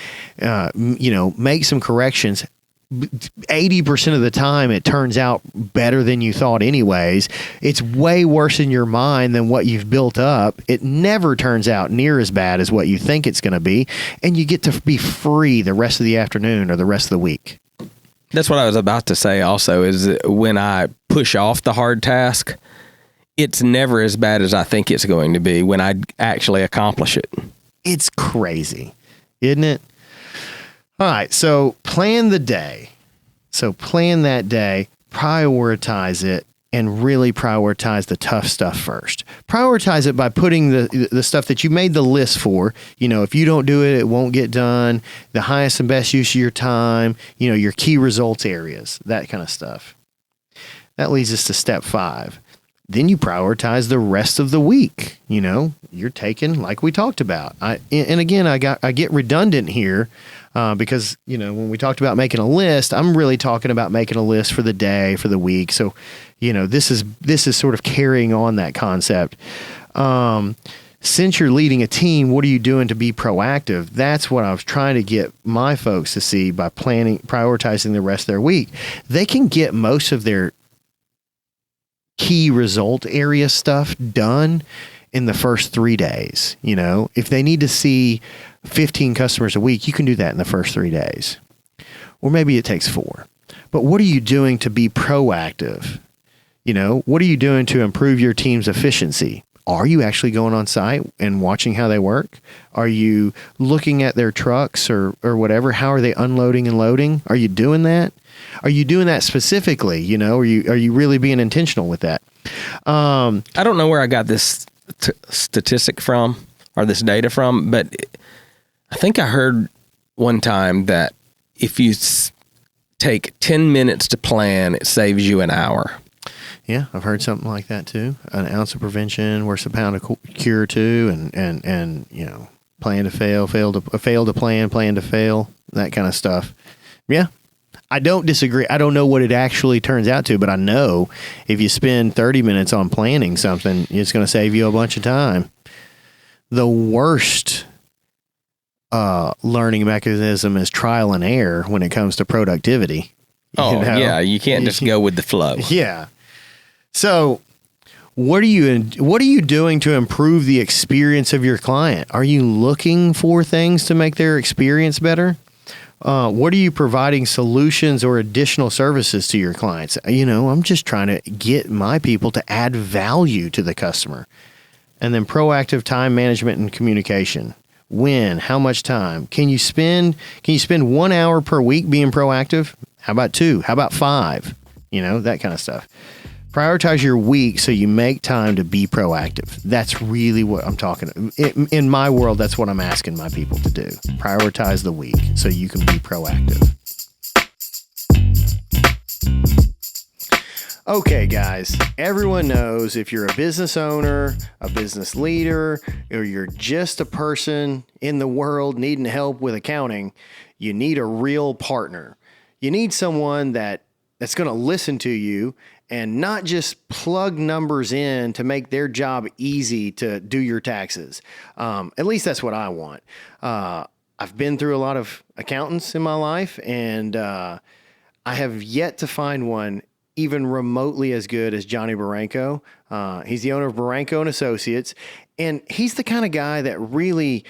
Make some corrections. 80% of the time, it turns out better than you thought anyways. It's way worse in your mind than what you've built up. It never turns out near as bad as what you think it's going to be. And you get to be free the rest of the afternoon or the rest of the week. That's what I was about to say also, is when I push off the hard task, it's never as bad as I think it's going to be when I actually accomplish it. It's crazy, isn't it? All right, so plan the day. So plan that day, prioritize it, and really prioritize the tough stuff first. Prioritize it by putting the stuff that you made the list for. You know, if you don't do it, it won't get done. The highest and best use of your time, you know, your key results areas, that kind of stuff. That leads us to step 5. Then you prioritize the rest of the week. You know, you're taking, like we talked about. I get redundant here because, you know, when we talked about making a list, I'm really talking about making a list for the day, for the week. So, you know, this is sort of carrying on that concept. Since you're leading a team, what are you doing to be proactive? That's what I was trying to get my folks to see by prioritizing the rest of their week. They can get most of their key result area stuff done in the first 3 days. You know, if they need to see 15 customers a week, you can do that in the first 3 days, or maybe it takes 4. But what are you doing to be proactive? You know, what are you doing to improve your team's efficiency? Are you actually going on site and watching how they work? Are you looking at their trucks or whatever? How are they unloading and loading? Are you doing that? Are you doing that specifically? You know, are you really being intentional with that? I don't know where I got this statistic from or this data from, but I think I heard one time that if you take 10 minutes to plan, it saves you an hour. Yeah, I've heard something like that too. An ounce of prevention worth a pound of cure too, and you know, plan to fail, fail to plan, plan to fail, that kind of stuff. Yeah, I don't disagree. I don't know what it actually turns out to, but I know if you spend 30 minutes on planning something, it's going to save you a bunch of time. The worst learning mechanism is trial and error when it comes to productivity. Oh, you know? Yeah, you can't just go with the flow. Yeah. So what are you doing to improve the experience of your client? Are you looking for things to make their experience better? What are you providing solutions or additional services to your clients? You know, I'm just trying to get my people to add value to the customer. And then proactive time management and communication. When? How much time? Can you spend 1 hour per week being proactive? How about 2? How about 5? You know, that kind of stuff. Prioritize your week so you make time to be proactive. That's really what I'm talking about. In my world, that's what I'm asking my people to do. Prioritize the week so you can be proactive. Okay, guys, everyone knows if you're a business owner, a business leader, or you're just a person in the world needing help with accounting, you need a real partner. You need someone that's going to listen to you and not just plug numbers in to make their job easy to do your taxes. At least that's what I want. I've been through a lot of accountants in my life, and I have yet to find one even remotely as good as Johnny Barranco. He's the owner of Barranco and Associates, and he's the kind of guy that really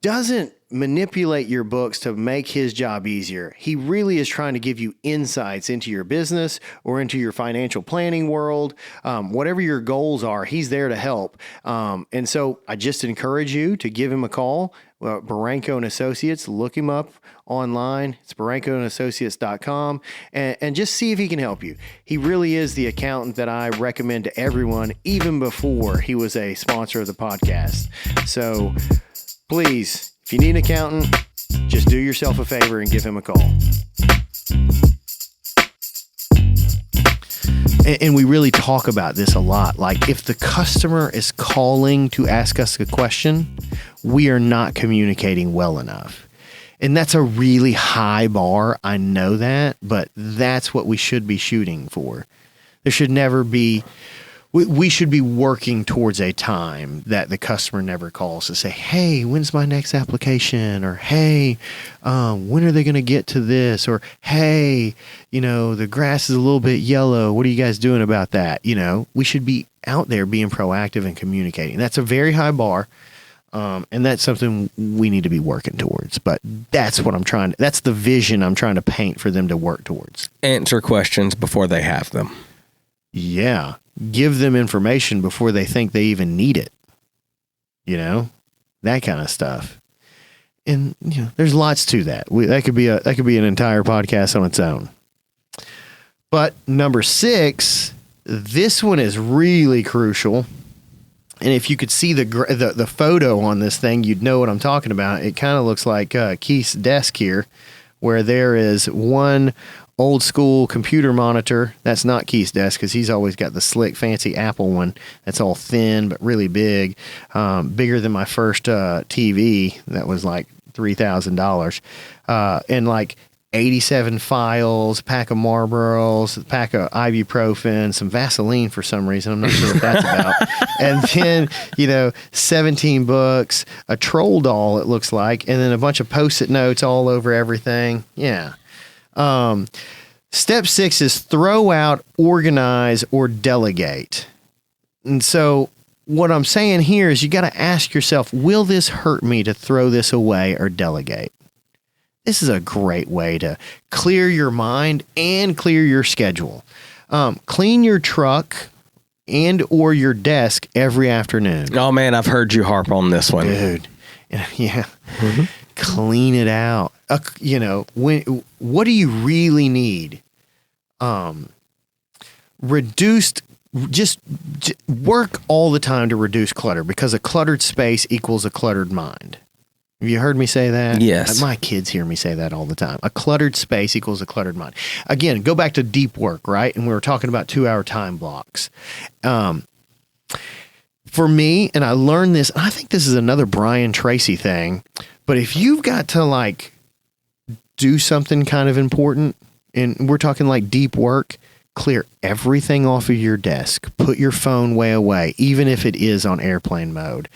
doesn't manipulate your books to make his job easier. He really is trying to give you insights into your business or into your financial planning world. Whatever your goals are, he's there to help. And so I just encourage you to give him a call. Barranco and Associates, look him up online. It's barrancoandassociates.com and just see if he can help you. He really is the accountant that I recommend to everyone, even before he was a sponsor of the podcast. So please, if you need an accountant, just do yourself a favor and give him a call. And we really talk about this a lot. Like, if the customer is calling to ask us a question, we are not communicating well enough. And that's a really high bar. I know that, but that's what we should be shooting for. There should never be... We should be working towards a time that the customer never calls to say, hey, when's my next application? Or, hey, when are they going to get to this? Or, hey, you know, the grass is a little bit yellow. What are you guys doing about that? You know, we should be out there being proactive and communicating. That's a very high bar. And that's something we need to be working towards. But that's what that's the vision I'm trying to paint for them to work towards. Answer questions before they have them. Yeah. Give them information before they think they even need it. You know, that kind of stuff. And you know, there's lots to that. That could be an entire podcast on its own. But number 6, this one is really crucial. And if you could see the photo on this thing, you'd know what I'm talking about. It kind of looks like Keith's desk here, where there is one old school computer monitor. That's not Keith's desk because he's always got the slick, fancy Apple one that's all thin but really big, bigger than my first TV. That was like $3,000, and like 87 files, a pack of Marlboros, a pack of ibuprofen, some Vaseline for some reason. I'm not sure what that's about. And then, you know, 17 books, a troll doll, it looks like, and then a bunch of Post-it notes all over everything. Yeah. Step 6 is throw out, organize, or delegate. And so what I'm saying here is you got to ask yourself, will this hurt me to throw this away or delegate? This is a great way to clear your mind and clear your schedule. Clean your truck and or your desk every afternoon. Oh, man, I've heard you harp on this one. Dude, yeah. Mm-hmm. Clean it out. You know, what do you really need? Just work all the time to reduce clutter, because a cluttered space equals a cluttered mind. Have you heard me say that? Yes. My kids hear me say that all the time. A cluttered space equals a cluttered mind. Again, go back to deep work, right? And we were talking about 2-hour time blocks. For me, and I learned this, and I think this is another Brian Tracy thing, but if you've got to like do something kind of important, and we're talking like deep work, clear everything off of your desk, put your phone way away, even if it is on airplane mode,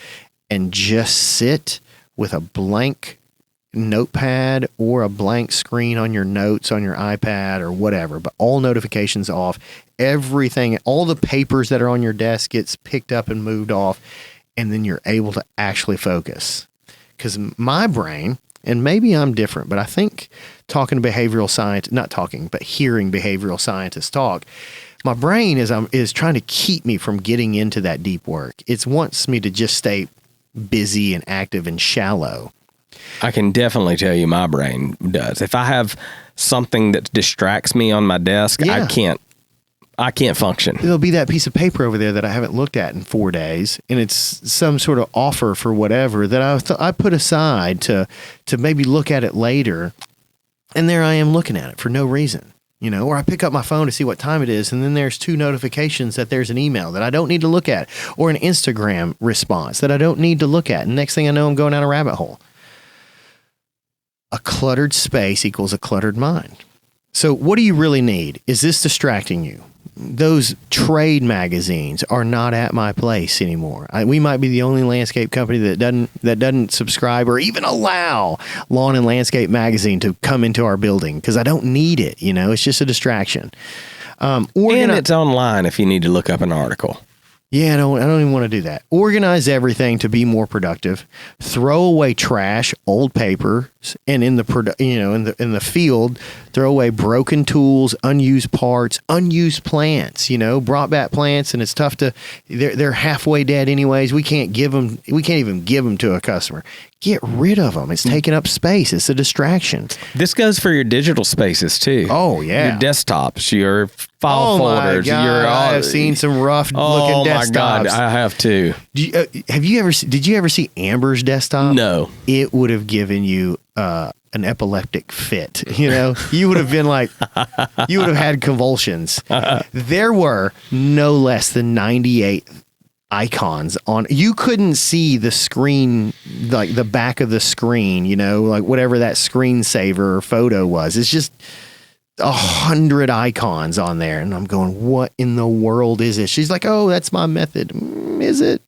and just sit with a blank notepad or a blank screen on your notes on your iPad or whatever, but all notifications off, everything, all the papers that are on your desk gets picked up and moved off, and then you're able to actually focus. Because my brain, and maybe I'm different, but I think hearing behavioral scientists talk, my brain is trying to keep me from getting into that deep work. It wants me to just stay busy and active and shallow. I can definitely tell you my brain does. If I have something that distracts me on my desk, yeah. I can't function. There'll be that piece of paper over there that I haven't looked at in 4 days, and it's some sort of offer for whatever that I put aside to maybe look at it later, and there I am looking at it for no reason. You know, or I pick up my phone to see what time it is, and then there's 2 notifications that there's an email that I don't need to look at, or an Instagram response that I don't need to look at. And next thing I know, I'm going down a rabbit hole. A cluttered space equals a cluttered mind. So what do you really need? Is this distracting you? Those trade magazines are not at my place anymore. We might be the only landscape company that doesn't subscribe or even allow Lawn and Landscape magazine to come into our building, because I don't need it. You know, it's just a distraction. And it's online if you need to look up an article. Yeah, I don't even want to do that. Organize everything to be more productive. Throw away trash, old papers, and in the field, throw away broken tools, unused parts, unused plants. You know, brought back plants, and it's tough to. They're halfway dead anyways. We can't even give them to a customer. Get rid of them. It's taking up space. It's a distraction. This goes for your digital spaces too. Oh yeah, your desktops, your file folders. My God, I have seen some rough looking desktops. Oh my God, I have too. Did you ever see Amber's desktop? No. It would have given you an epileptic fit. You know, you would have been like, you would have had convulsions. There were no less than 98 icons on. You couldn't see the screen, like the back of the screen, you know, like whatever that screensaver or photo was. It's just 100 icons on there. And I'm going, what in the world is this? She's like, oh, that's my method. Is it?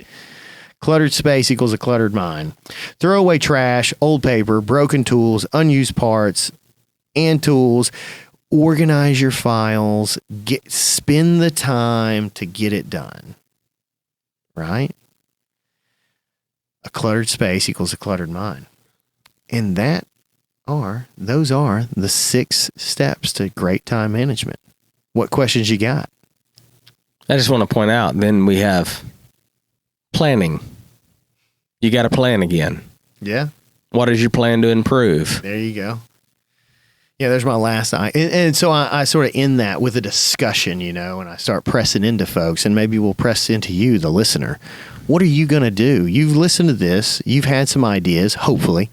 Cluttered space equals a cluttered mind. Throw away trash, old paper, broken tools, unused parts, and tools. Organize your files. Spend the time to get it done. Right? A cluttered space equals a cluttered mind. And those are the 6 steps to great time management. What questions you got? I just want to point out, then we have planning. You got to plan again. Yeah. What is your plan to improve? There you go. Yeah, there's my last eye. And so I sort of end that with a discussion, and I start pressing into folks, and maybe we'll press into you, the listener. What are you going to do? You've listened to this. You've had some ideas, hopefully.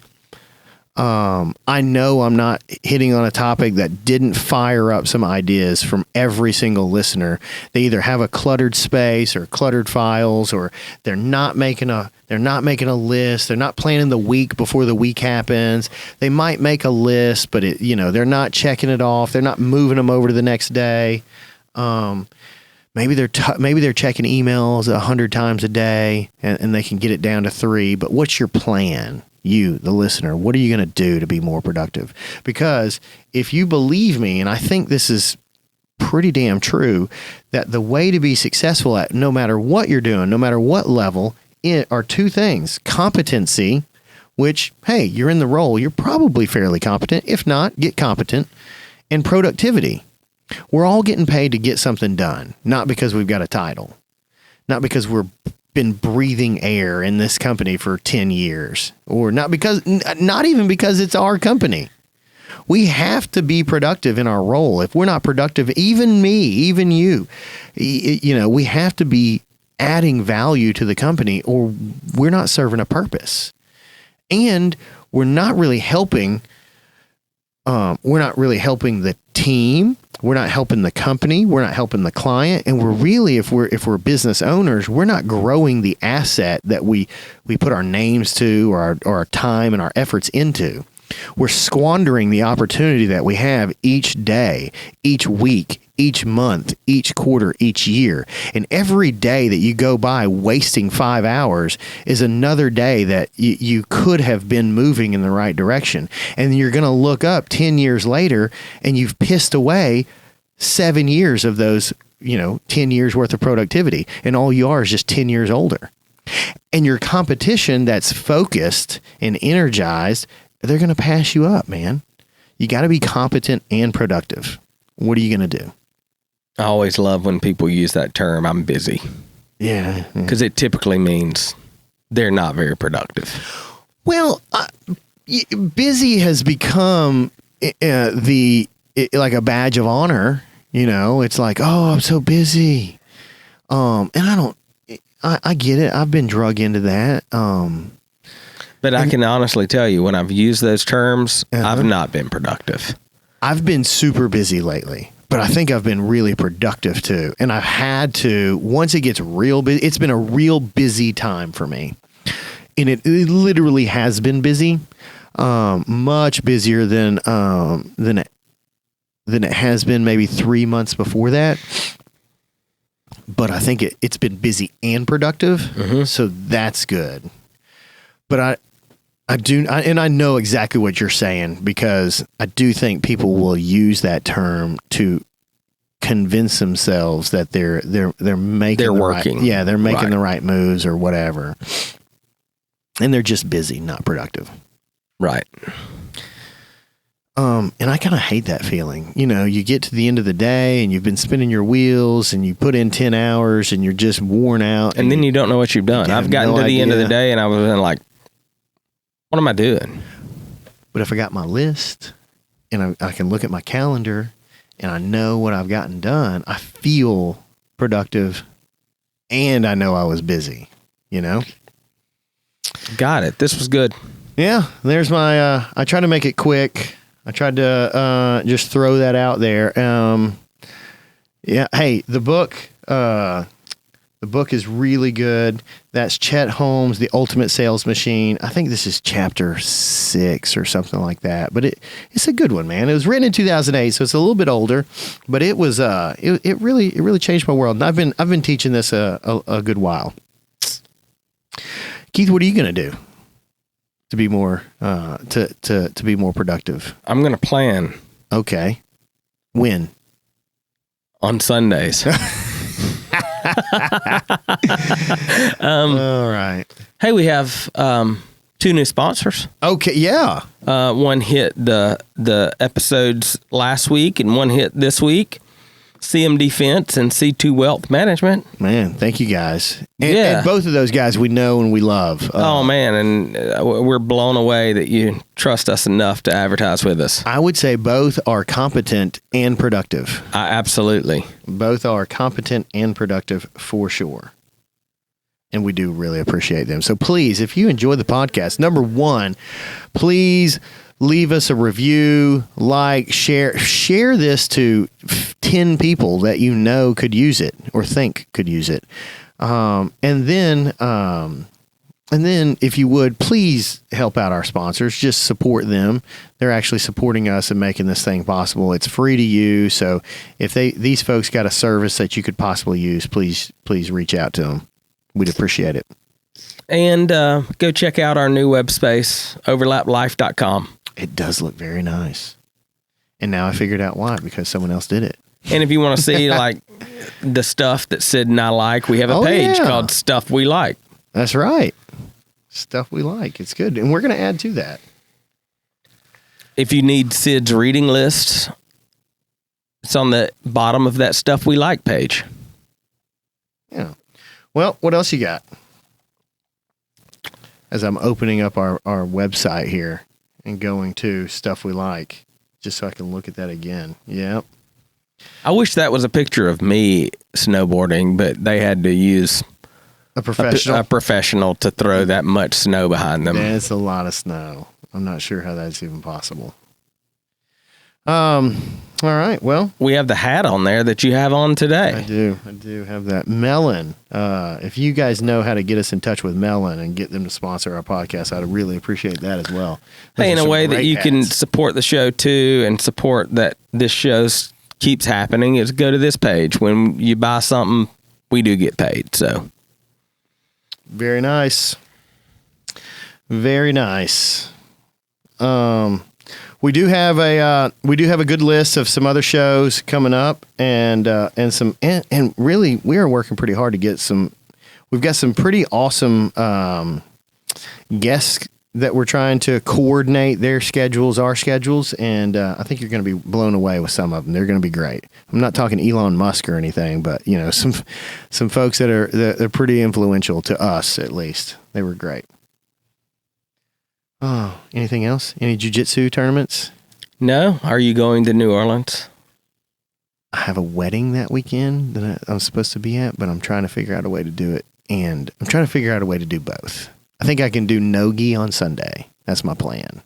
I know I'm not hitting on a topic that didn't fire up some ideas from every single listener. They either have a cluttered space or cluttered files, or they're not making a list. They're not planning the week before the week happens. They might make a list, but they're not checking it off. They're not moving them over to the next day. Maybe they're checking emails 100 times a day and they can get it down to 3. But what's your plan? You, the listener, what are you going to do to be more productive? Because if you believe me, and I think this is pretty damn true, that the way to be successful at no matter what you're doing, no matter what level, are 2 things. Competency, which, hey, you're in the role. You're probably fairly competent. If not, get competent. And productivity. We're all getting paid to get something done, not because we've got a title, not because we've been breathing air in this company for 10 years, or not even because it's our company. We have to be productive in our role. If we're not productive, even me, even you, we have to be adding value to the company, or we're not serving a purpose. And we're not really helping. We're not really helping the team. We're not helping the company. We're not helping the client. And we're really, if we're business owners, we're not growing the asset that we put our names to, or our time and our efforts into. We're squandering the opportunity that we have each day, each week, each month, each quarter, each year. And every day that you go by wasting 5 hours is another day that you could have been moving in the right direction. And you're going to look up 10 years later and you've pissed away 7 years of those, 10 years worth of productivity. And all you are is just 10 years older. And your competition that's focused and energized, they're going to pass you up, man. You got to be competent and productive. What are you going to do? I always love when people use that term, I'm busy. Yeah. Because it typically means they're not very productive. Well, busy has become like a badge of honor. It's like, oh, I'm so busy. And I get it. I've been drug into that. But I can honestly tell you, when I've used those terms, I've not been productive. I've been super busy lately, but I think I've been really productive too. And I've had to, once it gets real busy, it's been a real busy time for me. And it literally has been busy, much busier than it has been maybe 3 months before that. But I think it's been busy and productive. Mm-hmm. So that's good. But I know exactly what you're saying, because I do think people will use that term to convince themselves that they're working. They're making the right moves or whatever. And they're just busy, not productive. Right. And I kind of hate that feeling. You get to the end of the day and you've been spinning your wheels and you put in 10 hours and you're just worn out. And then you don't know what you've done. I've gotten to the end of the day and I was like, what am I doing? But if I got my list and I can look at my calendar and I know what I've gotten done, I feel productive and I know I was busy, Got it. This was good. Yeah. There's my, I tried to make it quick. I tried to just throw that out there. Yeah. Hey, the book is really good. That's Chet Holmes, The Ultimate Sales Machine. I think this is chapter 6 or something like that. But it's a good one, man. It was written in 2008, so it's a little bit older. But it was it really changed my world. And I've been teaching this a good while. Keith, what are you going to do to be more to be more productive? I'm going to plan. Okay. When? On Sundays. All right. Hey, we have 2 new sponsors. Okay, yeah. One hit the episodes last week and one hit this week. CMD Fence and C2 Wealth Management. Man, thank you guys. And both of those guys we know and we love. Oh, man, and we're blown away that you trust us enough to advertise with us. I would say both are competent and productive. Absolutely. Both are competent and productive for sure. And we do really appreciate them. So please, if you enjoy the podcast, number one, please leave us a review, share this to 10 people that you know could use it or think could use it. And then if you would, please help out our sponsors. Just support them. They're actually supporting us and making this thing possible. It's free to use. So if these folks got a service that you could possibly use, please reach out to them. We'd appreciate it. And go check out our new web space, overlaplife.com. It does look very nice. And now I figured out why, because someone else did it. And if you want to see like the stuff that Sid and I like, we have a page called Stuff We Like. That's right. Stuff We Like. It's good. And we're going to add to that. If you need Sid's reading list, it's on the bottom of that Stuff We Like page. Yeah. Well, what else you got? As I'm opening up our website here and going to Stuff We Like, just so I can look at that again. Yep. I wish that was a picture of me snowboarding, but they had to use a professional to throw that much snow behind them. That's a lot of snow. I'm not sure how that's even possible. All right. Well, we have the hat on there that you have on today. I do have that. Melon. If you guys know how to get us in touch with Melon and get them to sponsor our podcast, I'd really appreciate that as well. Hey, in a way that you can support the show too, and support that this show keeps happening, is go to this page. When you buy something, we do get paid. So very nice. Very nice. We do have a good list of some other shows coming up, and really we are working pretty hard to get some. We've got some pretty awesome guests that we're trying to coordinate their schedules, our schedules, and I think you're going to be blown away with some of them. They're going to be great. I'm not talking Elon Musk or anything, but some folks that are pretty influential to us, at least. They were great. Oh, anything else? Any jiu-jitsu tournaments? No. Are you going to New Orleans? I have a wedding that weekend that I'm supposed to be at, but I'm trying to figure out a way to do it, and I'm trying to figure out a way to do both. I think I can do no-gi on Sunday. That's my plan.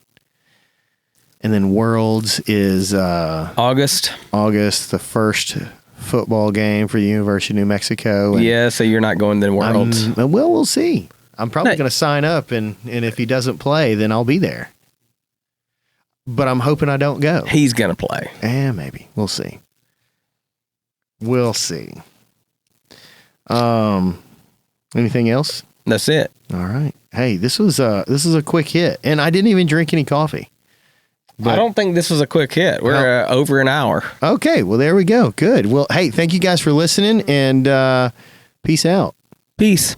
And then Worlds is August, the first football game for the University of New Mexico. Yeah, so you're not going to Worlds. Well, we'll see. I'm probably going to sign up, and if he doesn't play, then I'll be there. But I'm hoping I don't go. He's going to play. Maybe. We'll see. We'll see. Anything else? That's it. All right. Hey, this is a quick hit, and I didn't even drink any coffee. But I don't think this was a quick hit. We're over an hour. Okay. Well, there we go. Good. Well, hey, thank you guys for listening, and peace out. Peace.